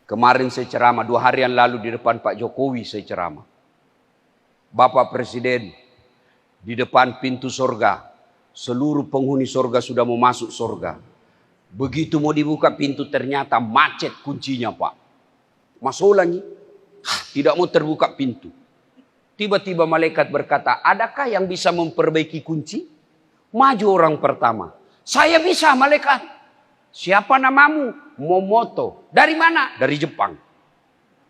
Kemarin saya ceramah, 2 hari yang lalu di depan Pak Jokowi saya ceramah. Bapak Presiden, di depan pintu surga, seluruh penghuni surga sudah mau masuk surga. Begitu mau dibuka pintu ternyata macet kuncinya Pak. Masuk lagi, tidak mau terbuka pintu. Tiba-tiba malaikat berkata, adakah yang bisa memperbaiki kunci? Maju orang pertama. Saya bisa malaikat. Siapa namamu? Momoto. Dari mana? Dari Jepang.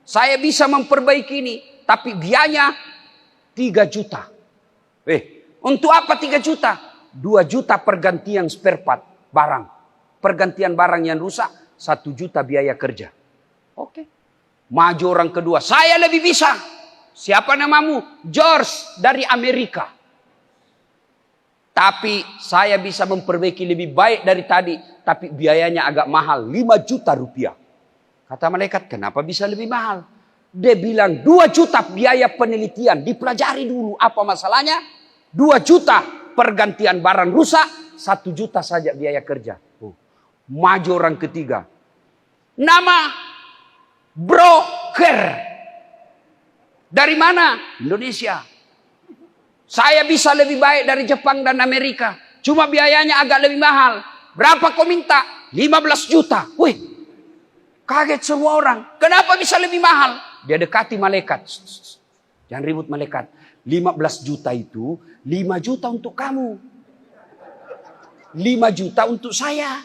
Saya bisa memperbaiki ini, tapi biayanya 3 juta. Untuk apa 3 juta? 2 juta pergantian spare part barang. Pergantian barang yang rusak, 1 juta biaya kerja. Oke. Maju orang kedua. Saya lebih bisa. Siapa namamu? George dari Amerika. Tapi saya bisa memperbaiki lebih baik dari tadi. Tapi biayanya agak mahal. 5 juta rupiah. Kata malaikat, kenapa bisa lebih mahal? Dia bilang 2 juta biaya penelitian. Dipelajari dulu apa masalahnya. 2 juta pergantian barang rusak. 1 juta saja biaya kerja. Maju orang ketiga. Nama broker. Dari mana? Indonesia. Saya bisa lebih baik dari Jepang dan Amerika. Cuma biayanya agak lebih mahal. Berapa kau minta? 15 juta. Wih, kaget semua orang. Kenapa bisa lebih mahal? Dia dekati malaikat. Jangan ribut malaikat. 15 juta itu 5 juta untuk kamu. 5 juta untuk saya.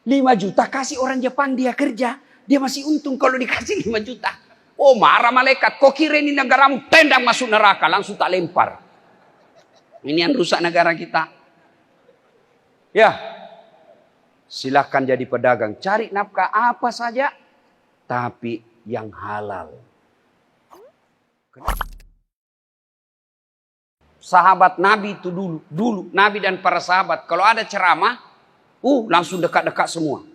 5 juta kasih orang Jepang dia kerja. Dia masih untung kalau dikasih 5 juta. Oh marah malaikat. Kau kira ini negaramu tendang masuk neraka. Langsung tak lempar. Ini yang rusak negara kita. Ya. Silahkan jadi pedagang. Cari nafkah apa saja. Tapi yang halal. Sahabat Nabi itu dulu. Nabi dan para sahabat. Kalau ada ceramah. Langsung dekat-dekat semua.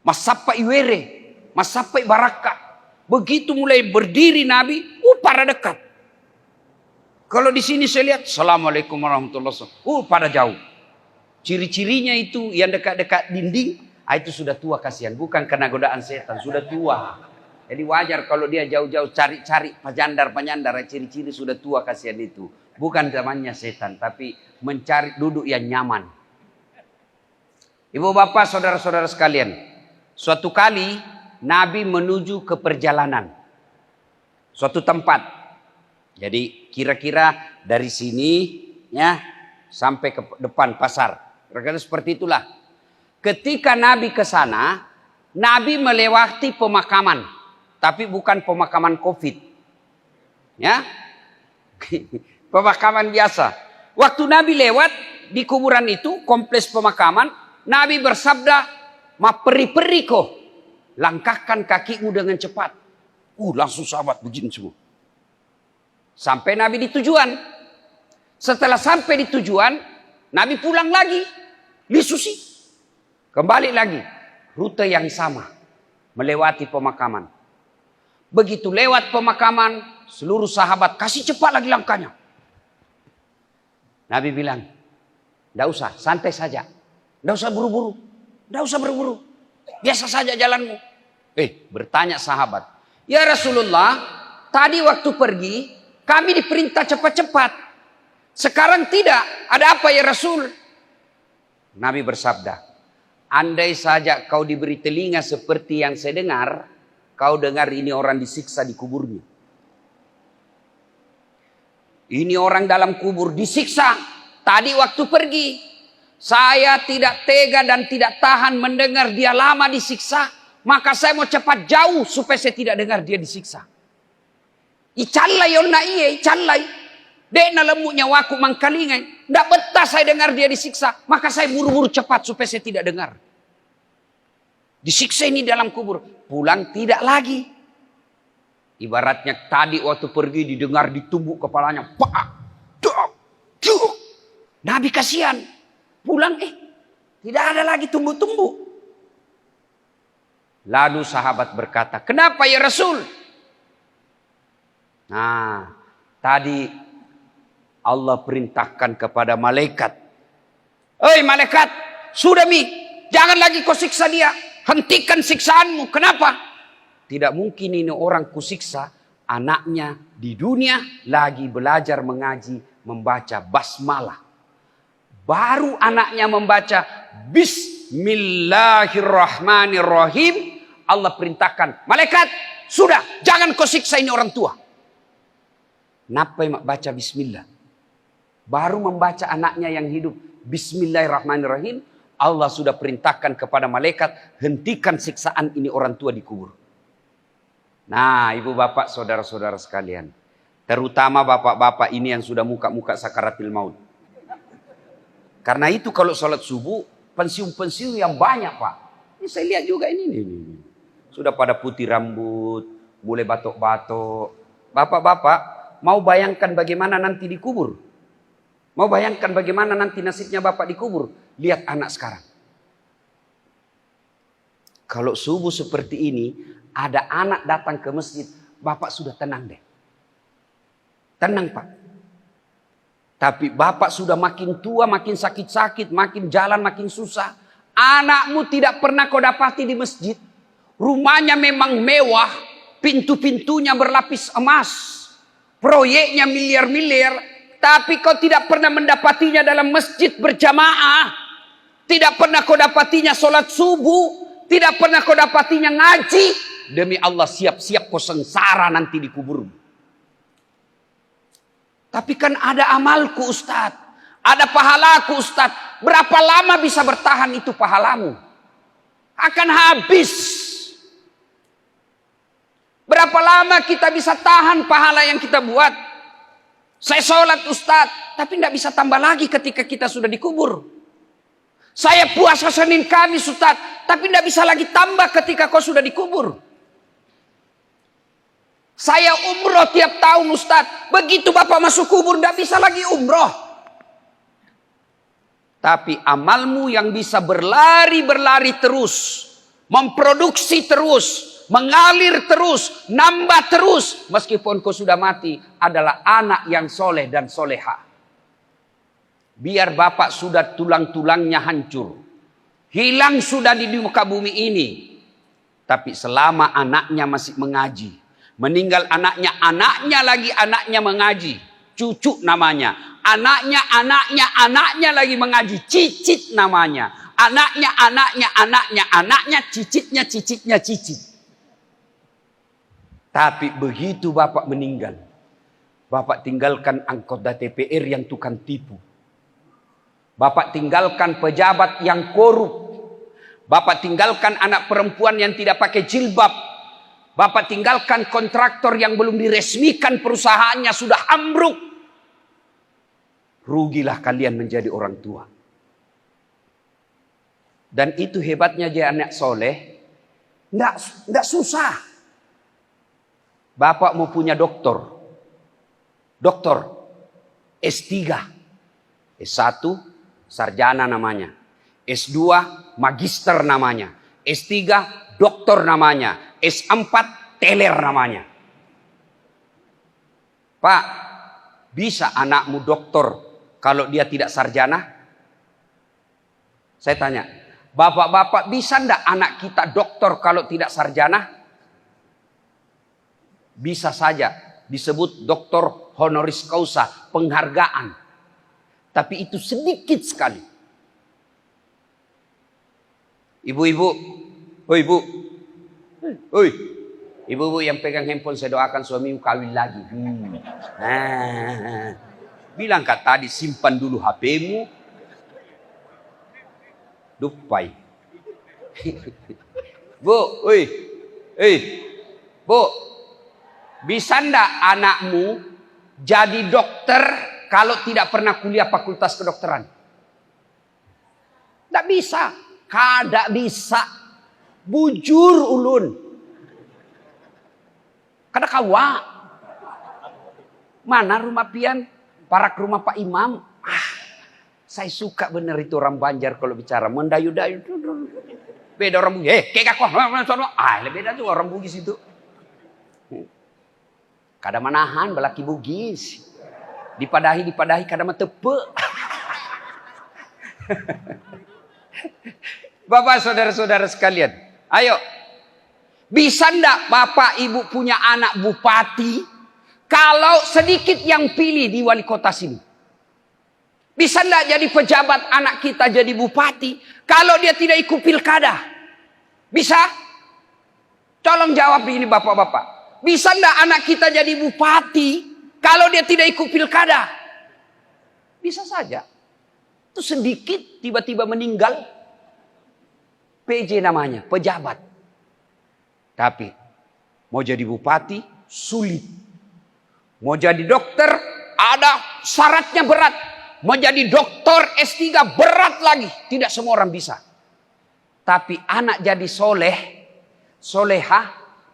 Masapa iwere. Masapa baraka. Begitu mulai berdiri Nabi. Pada dekat. Kalau di sini saya lihat. Assalamualaikum warahmatullahi wabarakatuh. Pada jauh. Ciri-cirinya itu yang dekat-dekat dinding. Itu sudah tua kasihan. Bukan karena godaan setan. Sudah tua. Jadi wajar kalau dia jauh-jauh cari-cari panyandar-panyandar. Ciri-ciri sudah tua kasihan itu. Bukan zamannya setan. Tapi mencari duduk yang nyaman. Ibu bapak saudara-saudara sekalian. Suatu kali Nabi menuju ke perjalanan. Suatu tempat. Jadi kira-kira dari sini ya sampai ke depan pasar. Kira-kira seperti itulah. Ketika Nabi ke sana, Nabi melewati pemakaman, tapi bukan pemakaman Covid. Ya. Pemakaman biasa. Waktu Nabi lewat di kuburan itu, kompleks pemakaman, Nabi bersabda, "Ma peri-peri ko, langkahkan kakimu dengan cepat." Langsung sahabat begini semua. Sampai Nabi di tujuan. Setelah sampai di tujuan, Nabi pulang lagi. Lisusi. Kembali lagi. Rute yang sama. Melewati pemakaman. Begitu lewat pemakaman, seluruh sahabat kasih cepat lagi langkahnya. Nabi bilang, "Tidak usah, santai saja. Tidak usah buru-buru. Tidak usah buru-buru. Biasa saja jalanmu." Bertanya sahabat, "Ya Rasulullah, tadi waktu pergi, kami diperintah cepat-cepat. Sekarang tidak. Ada apa ya Rasul?" Nabi bersabda, "Andai saja kau diberi telinga seperti yang saya dengar, kau dengar ini orang disiksa di kuburnya. Ini orang dalam kubur disiksa. Tadi waktu pergi, saya tidak tega dan tidak tahan mendengar dia lama disiksa. Maka saya mau cepat jauh supaya saya tidak dengar dia disiksa. Icallai onna iye, icallai. Dek na lemuknya waku mangkalingai. Tidak betah saya dengar dia disiksa. Maka saya buru-buru cepat supaya saya tidak dengar. Disiksa ini dalam kubur. Pulang tidak lagi. Ibaratnya tadi waktu pergi didengar ditumbuk kepalanya. Pak, dok, duk. Nabi kasihan. Pulang tidak ada lagi tumbuk-tumbuk. Lalu sahabat berkata, "Kenapa ya Rasul?" Nah, tadi Allah perintahkan kepada malaikat. "Hei malaikat, sudah mi, jangan lagi kau siksa dia. hentikan siksaanmu. Kenapa? Tidak mungkin ini orang kusiksa, anaknya di dunia lagi belajar mengaji, membaca basmalah. Baru anaknya membaca Bismillahirrahmanirrahim, Allah perintahkan, malaikat, sudah, jangan kau siksa ini orang tua. Napa mak baca bismillah? Baru membaca anaknya yang hidup Bismillahirrahmanirrahim, Allah sudah perintahkan kepada malaikat, hentikan siksaan ini orang tua dikubur. Nah, ibu bapak, saudara-saudara sekalian, terutama bapak-bapak ini yang sudah muka-muka sakaratil maut. Karena itu kalau sholat subuh, pensiun-pensiun yang banyak, Pak. Ini saya lihat juga ini. Sudah pada putih rambut, mulai batok-batok. Bapak-bapak, mau bayangkan bagaimana nanti dikubur? Mau bayangkan bagaimana nanti nasibnya bapak dikubur? Lihat anak sekarang. Kalau subuh seperti ini, ada anak datang ke masjid, bapak sudah tenang deh. Tenang, Pak. Tapi bapak sudah makin tua, makin sakit-sakit, makin jalan makin susah. Anakmu tidak pernah kau dapati di masjid. Rumahnya memang mewah, pintu-pintunya berlapis emas, proyeknya miliar-miliar, tapi kau tidak pernah mendapatinya dalam masjid berjamaah. Tidak pernah kau dapatinya sholat subuh, tidak pernah kau dapatinya ngaji. Demi Allah, siap-siap kau sengsara nanti di kuburmu. Tapi kan ada amalku, Ustadz. Ada pahalaku, Ustadz. Berapa lama bisa bertahan itu pahalamu? Akan habis. Berapa lama kita bisa tahan pahala yang kita buat? Saya sholat, Ustadz. Tapi tidak bisa tambah lagi ketika kita sudah dikubur. Saya puasa Senin Kamis, Ustadz. Tapi tidak bisa lagi tambah ketika kau sudah dikubur. Saya umroh tiap tahun, Ustadz. Begitu bapak masuk kubur, tidak bisa lagi umroh. Tapi amalmu yang bisa berlari-berlari terus, memproduksi terus, mengalir terus, nambah terus, meskipun kau sudah mati, adalah anak yang soleh dan soleha. Biar bapak sudah tulang-tulangnya hancur, hilang sudah di muka bumi ini, tapi selama anaknya masih mengaji, meninggal anaknya lagi anaknya mengaji, cucu namanya, anaknya lagi mengaji, cicit namanya, anaknya, cicitnya, cicit. Tapi begitu bapak meninggal, bapak tinggalkan anggota DPR yang tukang tipu, bapak tinggalkan pejabat yang korup, bapak tinggalkan anak perempuan yang tidak pakai jilbab, bapak tinggalkan kontraktor yang belum diresmikan perusahaannya sudah ambruk. Rugilah kalian menjadi orang tua. Dan itu hebatnya jadi anak soleh. Nggak susah. Bapak mau punya doktor. S3. S1 sarjana namanya. S2 magister namanya. S3 doktor namanya. S4 teler namanya. Pak, bisa anakmu doktor kalau dia tidak sarjana? Saya tanya, bapak-bapak bisa enggak anak kita doktor kalau tidak sarjana? Bisa saja disebut doktor honoris causa, penghargaan. Tapi itu sedikit sekali. Ibu-ibu, ibu-ibu yang pegang handphone, saya doakan suamimu kawin lagi. Bilang kak tadi simpan dulu HP-mu. Dupai. Bu, Bu, bisa ndak anakmu jadi dokter kalau tidak pernah kuliah fakultas kedokteran? Ndak bisa. Kada bisa. Bujur ulun. Kada kawa. Mana rumah pian? Parak rumah Pak Imam. Saya suka bener itu orang Banjar kalau bicara. Mendayu-dayu. Beda orang Bugis. Kayak aku. Beda tuh orang Bugis itu. Kada manahan belaki Bugis. Dipadahi kada metepe. Bapak saudara-saudara sekalian. Ayo. Bisa ndak Bapak Ibu punya anak bupati kalau sedikit yang pilih di wali kota sini? Bisa ndak jadi pejabat anak kita jadi bupati kalau dia tidak ikut pilkada? Bisa? Tolong jawab ini bapak-bapak. Bisa ndak anak kita jadi bupati kalau dia tidak ikut pilkada? Bisa saja. Itu sedikit tiba-tiba meninggal. PJ namanya, pejabat. Tapi mau jadi bupati sulit. Mau jadi dokter ada syaratnya berat. Mau jadi dokter S3 berat lagi. Tidak semua orang bisa. Tapi anak jadi soleh, soleha.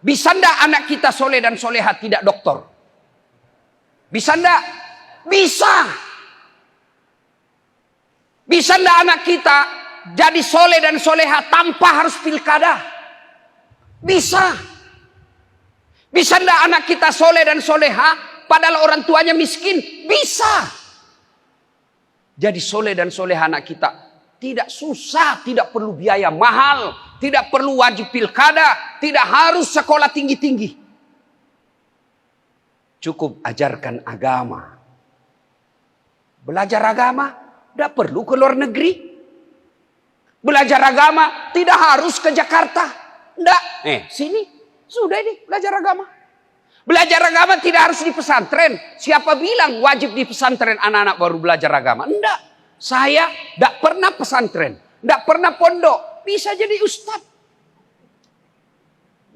Bisa ndak anak kita soleh dan soleha tidak dokter? Bisa ndak? Bisa. Bisa ndak anak kita jadi soleh dan soleha tanpa harus pilkada? Bisa. Bisa ndak anak kita soleh dan soleha padahal orang tuanya miskin? Bisa. Jadi soleh dan soleha anak kita tidak susah, tidak perlu biaya mahal, tidak perlu wajib pilkada, tidak harus sekolah tinggi-tinggi. Cukup ajarkan agama. Belajar agama tidak perlu ke luar negeri. Belajar agama tidak harus ke Jakarta. Tidak. Sini sudah ini belajar agama. Belajar agama tidak harus di pesantren. Siapa bilang wajib di pesantren anak-anak baru belajar agama? Enggak. Saya tidak pernah pesantren. Tidak pernah pondok. Bisa jadi ustadz.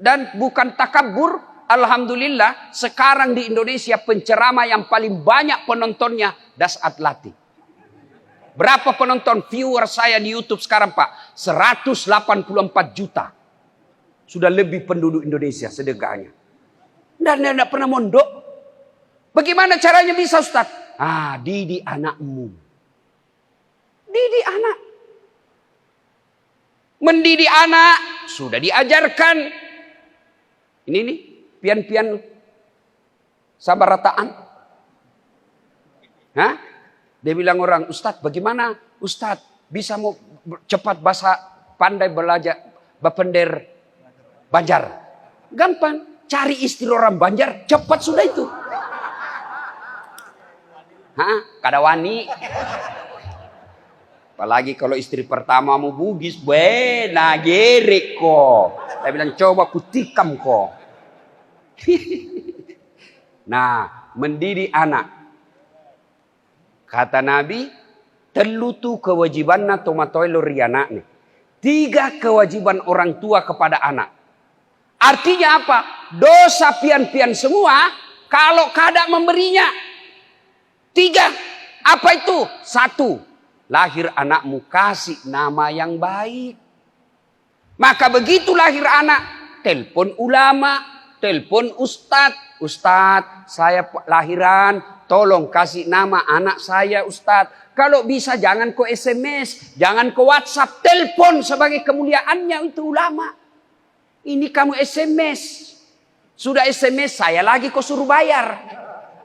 Dan bukan takabur. Alhamdulillah sekarang di Indonesia penceramah yang paling banyak penontonnya Das Atlati. Berapa penonton viewer saya di YouTube sekarang Pak? 184 juta. Sudah lebih penduduk Indonesia sedekahnya. Dan dia tidak pernah mondok. Bagaimana caranya bisa Ustaz? Didik anakmu. Didik anak. Mendidik anak sudah diajarkan. Ini nih, pian-pian sabar rataan. Dia bilang orang, Ustaz bagaimana Ustaz bisa mau cepat bahasa pandai belajar bapender Banjar? Gampang. Cari istri orang Banjar, cepat sudah itu. Kada wani. Apalagi kalau istri pertama mau Bugis, gerik kok. Saya bilang coba kutikam kok. Nah, mendidik anak. Kata Nabi, telutu kewajibanna tomatoi loriana nih. 3 kewajiban orang tua kepada anak. Artinya apa? Dosa pian-pian semua kalau kada memberinya. 3. Apa itu? 1. Lahir anakmu kasih nama yang baik. Maka begitu lahir anak, telepon ulama, telepon ustadz. Ustadz, saya lahiran, tolong kasih nama anak saya ustadz. Kalau bisa jangan ke SMS, jangan ke WhatsApp, telepon sebagai kemuliaannya itu ulama. Ini kamu SMS. Sudah SMS saya lagi kok suruh bayar.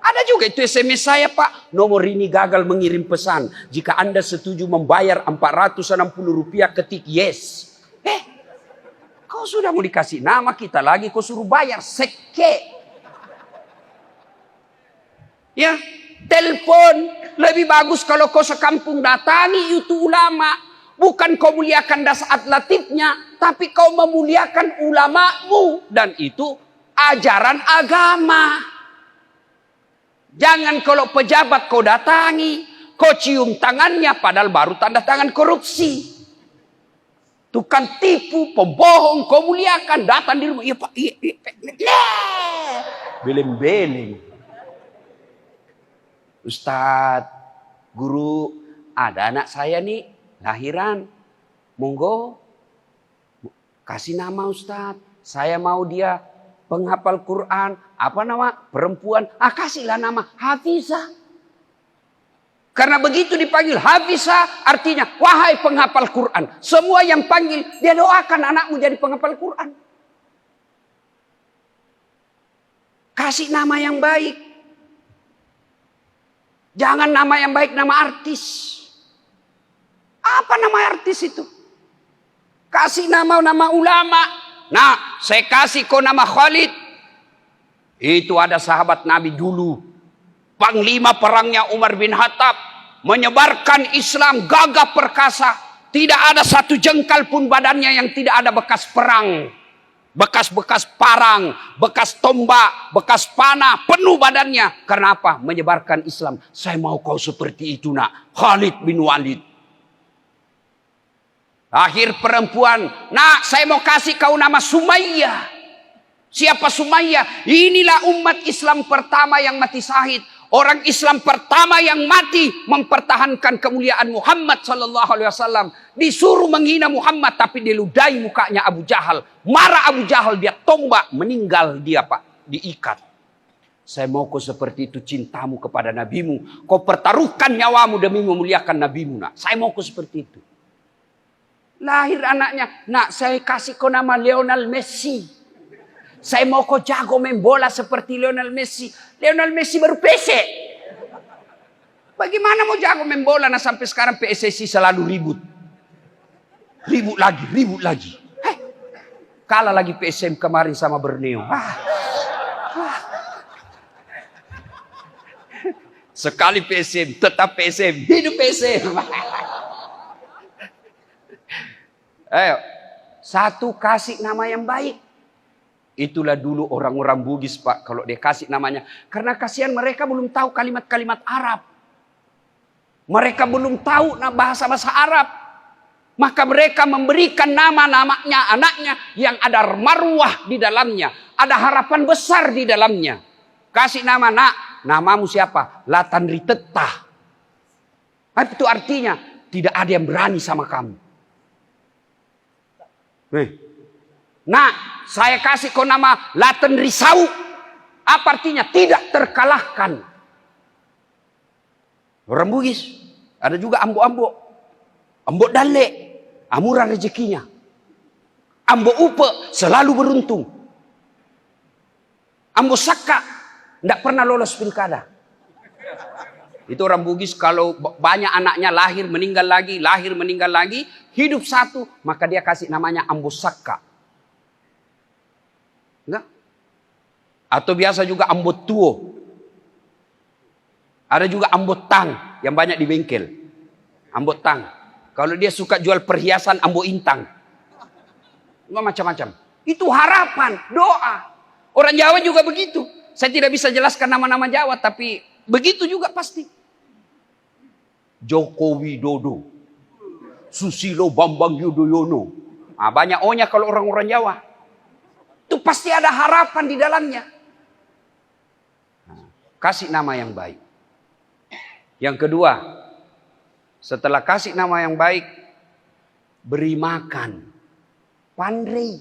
Ada juga itu SMS saya Pak. Nomor ini gagal mengirim pesan. Jika Anda setuju membayar Rp460 ketik yes. Kau sudah mau dikasih nama kita lagi kau suruh bayar. Seke. Ya. Telepon. Lebih bagus kalau kau sekampung datangi itu ulama. Bukan kau muliakan Das Atlatifnya, tapi kau memuliakan ulamamu. Dan itu ajaran agama. Jangan kalau pejabat kau datangi, kau cium tangannya, padahal baru tanda tangan korupsi. Tukang tipu, pembohong, kau muliakan, datang di rumah. Iya Pak, iya. Beleng-beleng. Ustadz, guru, ada anak saya nih. Lahiran, monggo kasih nama Ustadz. Saya mau dia penghafal Quran. Apa nama? Perempuan. Kasihlah nama Hafizah. Karena begitu dipanggil Hafizah, artinya wahai penghafal Quran. Semua yang panggil, dia doakan anakmu jadi penghafal Quran. Kasih nama yang baik. Jangan nama yang baik, nama artis. Apa nama artis itu? Kasih nama-nama ulama. Nah, saya kasih kau nama Khalid. Itu ada sahabat Nabi dulu. Panglima perangnya Umar bin Khattab. Menyebarkan Islam gagah perkasa. Tidak ada satu jengkal pun badannya yang tidak ada bekas perang. Bekas-bekas parang, bekas tombak, bekas panah, penuh badannya. Karena apa? Menyebarkan Islam. Saya mau kau seperti itu nak. Khalid bin Walid. Akhir perempuan. Nak, saya mau kasih kau nama Sumayyah. Siapa Sumayyah? Inilah umat Islam pertama yang mati syahid. Orang Islam pertama yang mati mempertahankan kemuliaan Muhammad sallallahu alaihi wasallam. Disuruh menghina Muhammad tapi diludahi mukanya Abu Jahal. Marah Abu Jahal, dia tombak, meninggal dia Pak, diikat. Saya mau kau seperti itu cintamu kepada nabimu. Kau pertaruhkan nyawamu demi memuliakan nabimu nak. Saya mau kau seperti itu. Lahir anaknya, nak saya kasih kau nama Lionel Messi. Saya mau kau jago main bola seperti Lionel Messi. Lionel Messi baru PC. Bagaimana mau jago main bola? Nah sampai sekarang PSSI selalu ribut. Ribut lagi. Kalah lagi PSM kemarin sama Borneo. Sekali PSM, tetap PSM. Hidup PSM. Ayo, satu kasih nama yang baik. Itulah dulu orang-orang Bugis Pak, kalau dia kasih namanya. Karena kasihan mereka belum tahu kalimat-kalimat Arab. Mereka belum tahu bahasa-bahasa Arab. Maka mereka memberikan nama-namanya anaknya yang ada marwah di dalamnya. Ada harapan besar di dalamnya. Kasih nama, nak, namamu siapa? Latanri Tetah. Itu artinya tidak ada yang berani sama kamu. Nah, saya kasih kau nama Laten Risau. Apa artinya? Tidak terkalahkan. Orang Bugis. Ada juga Ambo-Ambo. Ambo Dale. Murah rezekinya. Ambo Upe. Selalu beruntung. Ambo Saka. Tidak pernah lolos pilkada. Itu orang Bugis kalau banyak anaknya lahir meninggal lagi. Hidup satu. Maka dia kasih namanya Ambo Saka. Enggak? Atau biasa juga ambot tuo. Ada juga ambot tang yang banyak di bengkel. Ambot tang. Kalau dia suka jual perhiasan, ambot intang. Macam-macam. Itu harapan, doa. Orang Jawa juga begitu. Saya tidak bisa jelaskan nama-nama Jawa, tapi begitu juga pasti. Joko Widodo. Susilo Bambang Yudhoyono. Banyak O-nya kalau orang-orang Jawa. Itu pasti ada harapan di dalamnya. Kasih nama yang baik. Yang kedua, setelah kasih nama yang baik, beri makan. Pandai.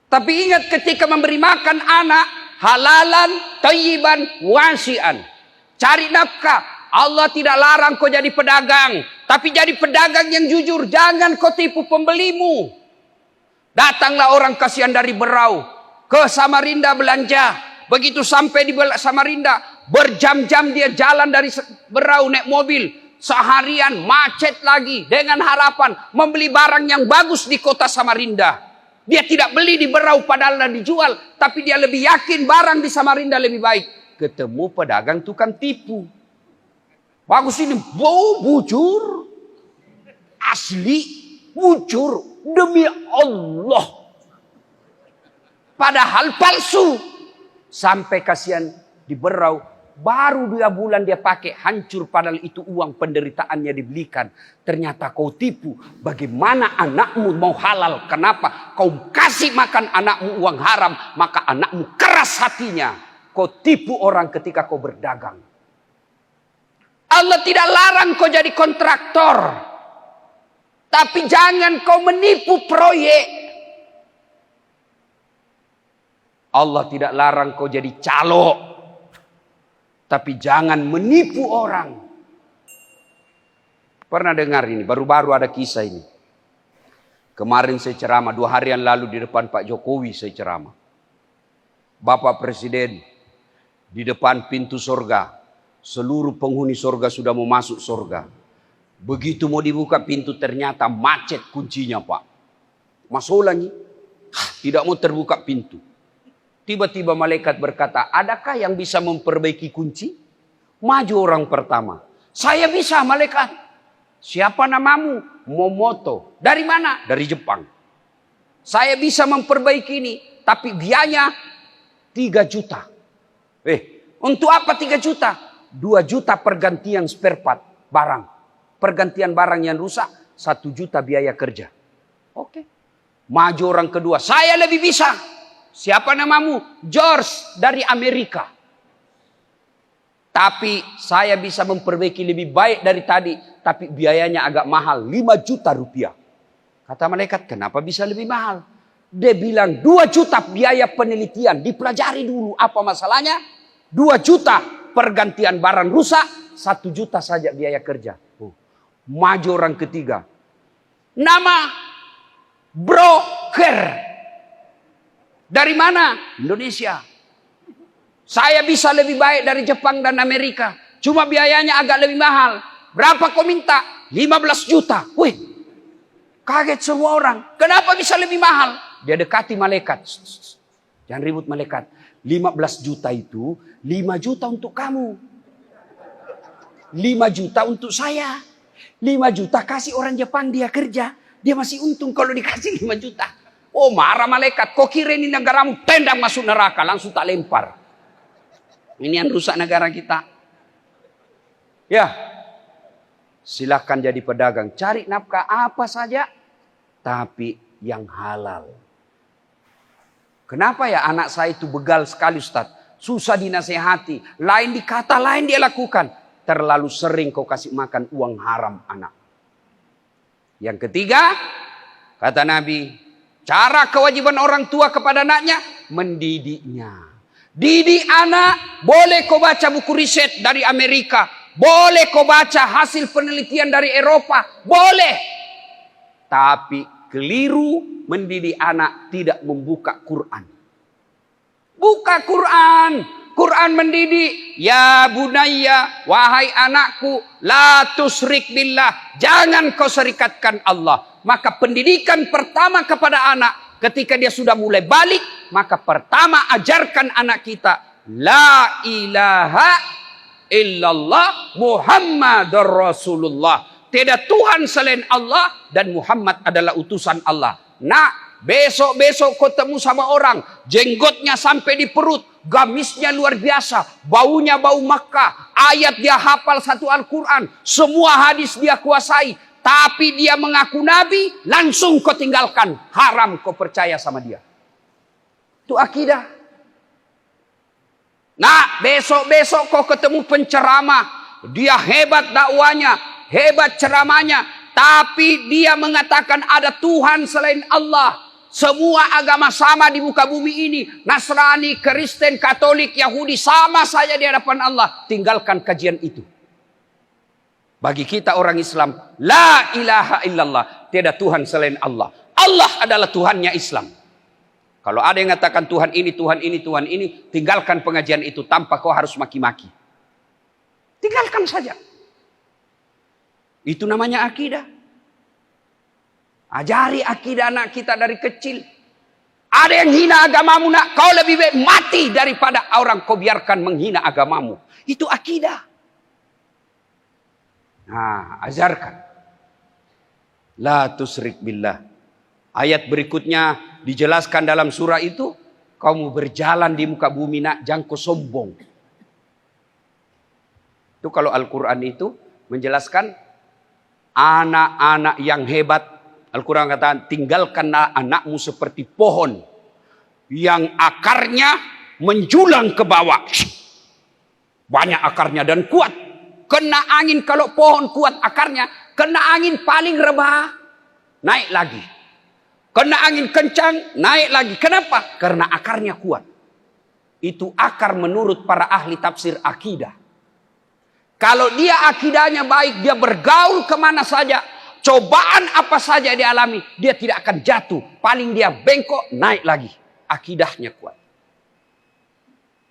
Tapi ingat ketika memberi makan anak, halalan, thayyiban, wasi'an. Cari nafkah. Allah tidak larang kau jadi pedagang. Tapi jadi pedagang yang jujur. Jangan kau tipu pembelimu. Datanglah orang kasihan dari Berau ke Samarinda belanja. Begitu sampai di Samarinda, berjam-jam dia jalan dari Berau naik mobil. Seharian macet lagi dengan harapan membeli barang yang bagus di kota Samarinda. Dia tidak beli di Berau padahal dijual. Tapi dia lebih yakin barang di Samarinda lebih baik. Ketemu pedagang tukang tipu. Bagus ini, bujur. Asli, bujur. Demi Allah. Padahal palsu. Sampai kasihan di Berau. Baru 2 bulan dia pakai. Hancur padahal itu uang penderitaannya dibelikan. Ternyata kau tipu. Bagaimana anakmu mau halal? Kenapa? Kau kasih makan anakmu uang haram. Maka anakmu keras hatinya. Kau tipu orang ketika kau berdagang. Allah tidak larang kau jadi kontraktor. Tapi jangan kau menipu proyek. Allah tidak larang kau jadi calo. Tapi jangan menipu orang. Pernah dengar ini, baru-baru ada kisah ini. Kemarin saya ceramah, 2 hari yang lalu di depan Pak Jokowi saya ceramah. Bapak Presiden, di depan pintu surga. Seluruh penghuni surga sudah mau masuk surga. Begitu mau dibuka pintu ternyata macet kuncinya Pak. masuk lagi. Tidak mau terbuka pintu. Tiba-tiba malaikat berkata, adakah yang bisa memperbaiki kunci? Maju orang pertama. Saya bisa, malaikat. Siapa namamu? Momoto. Dari mana? Dari Jepang. Saya bisa memperbaiki ini, tapi biayanya 3 juta. Untuk apa 3 juta? 2 juta pergantian spare part barang. Pergantian barang yang rusak, 1 juta biaya kerja. Oke. Maju orang kedua. Saya lebih bisa. Siapa namamu? George dari Amerika. Tapi saya bisa memperbaiki lebih baik dari tadi. Tapi biayanya agak mahal. 5 juta rupiah. Kata malaikat, kenapa bisa lebih mahal? Dia bilang 2 juta biaya penelitian. Dipelajari dulu apa masalahnya. 2 juta pergantian barang rusak. 1 juta saja biaya kerja. Maju orang ketiga. Nama broker. Dari mana? Indonesia. Saya bisa lebih baik dari Jepang dan Amerika. Cuma biayanya agak lebih mahal. Berapa kau minta? 15 juta. Wih, kaget semua orang. Kenapa bisa lebih mahal? Dia dekati malaikat. Jangan ribut malaikat. 15 juta itu 5 juta untuk kamu. 5 juta untuk saya. 5 juta kasih orang Jepang dia kerja. Dia masih untung kalau dikasih 5 juta. Oh, marah malaikat. Kau kira ini negaramu, tendang masuk neraka. Langsung tak lempar. Ini yang rusak negara kita. Ya, silakan jadi pedagang. Cari nafkah apa saja. Tapi yang halal. Kenapa ya anak saya itu begal sekali, Ustaz? Susah dinasehati. Lain dikata, lain dia lakukan. Terlalu sering kau kasih makan uang haram anak. Yang ketiga, kata Nabi, cara kewajiban orang tua kepada anaknya, mendidiknya. Didik anak, boleh kau baca buku riset dari Amerika. Boleh kau baca hasil penelitian dari Eropa. Boleh. Tapi keliru mendidik anak tidak membuka Quran. Buka Quran. Quran mendidik. Ya bunayya, wahai anakku, la tusyrik billah. Jangan kau serikatkan Allah. Maka pendidikan pertama kepada anak ketika dia sudah mulai balik, maka pertama ajarkan anak kita la ilaha illallah Muhammadur Rasulullah. Tidak Tuhan selain Allah dan Muhammad adalah utusan Allah. Nah, besok-besok ketemu sama orang, jenggotnya sampai di perut, gamisnya luar biasa, baunya bau Makkah, ayat dia hafal satu Al-Quran, semua hadis dia kuasai, tapi dia mengaku Nabi, langsung kau tinggalkan, haram kau percaya sama dia. Itu akidah. Nah, besok-besok kau ketemu penceramah, dia hebat dakwanya, hebat ceramahnya, tapi dia mengatakan ada Tuhan selain Allah. Semua agama sama di muka bumi ini. Nasrani, Kristen, Katolik, Yahudi sama saja di hadapan Allah. Tinggalkan kajian itu. Bagi kita orang Islam, la ilaha illallah. Tiada Tuhan selain Allah. Allah adalah Tuhannya Islam. Kalau ada yang mengatakan Tuhan ini, Tuhan ini, Tuhan ini, tinggalkan pengajian itu tanpa kau harus maki-maki. Tinggalkan saja. Itu namanya akidah. Ajari akidah anak kita dari kecil. Ada yang hina agamamu nak, kau lebih baik mati daripada orang kau biarkan menghina agamamu. Itu akidah. Nah, ajarkan. La tusyrik billah. Ayat berikutnya dijelaskan dalam surah itu, kamu berjalan di muka bumi nak, jangan kau sombong. Itu kalau Al-Quran itu menjelaskan anak-anak yang hebat. Al-Quran kata, tinggalkanlah anakmu seperti pohon yang akarnya menjulang ke bawah. Banyak akarnya dan kuat. Kena angin, kalau pohon kuat akarnya, kena angin paling rebah, naik lagi. Kena angin kencang, naik lagi. Kenapa? Karena akarnya kuat. Itu akar menurut para ahli tafsir akidah. Kalau dia akidahnya baik, dia bergaul kemana saja, cobaan apa saja dialami, dia tidak akan jatuh. Paling dia bengkok, naik lagi. Akidahnya kuat.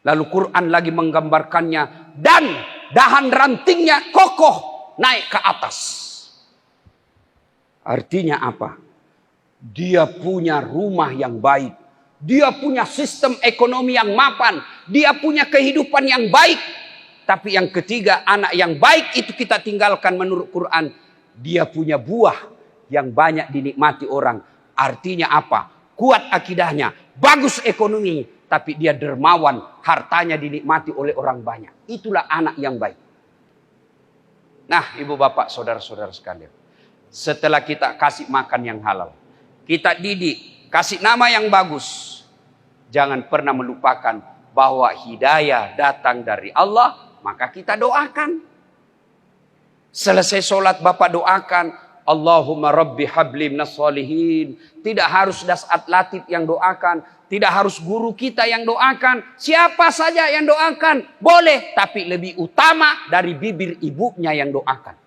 Lalu Quran lagi menggambarkannya. Dan dahan rantingnya kokoh, naik ke atas. Artinya apa? Dia punya rumah yang baik. Dia punya sistem ekonomi yang mapan. Dia punya kehidupan yang baik. Tapi yang ketiga, anak yang baik itu kita tinggalkan menurut Quran. Dia punya buah yang banyak dinikmati orang. Artinya apa? Kuat akidahnya, bagus ekonominya, tapi dia dermawan, hartanya dinikmati oleh orang banyak. Itulah anak yang baik. Nah, ibu bapak, saudara-saudara sekalian. Setelah kita kasih makan yang halal, kita didik, kasih nama yang bagus. Jangan pernah melupakan bahwa hidayah datang dari Allah, maka kita doakan. Selesai sholat bapak doakan, Allahumma rabbi habli minas sholihin. Tidak harus Dasat Latif yang doakan. Tidak harus guru kita yang doakan. Siapa saja yang doakan boleh. Tapi lebih utama dari bibir ibunya yang doakan.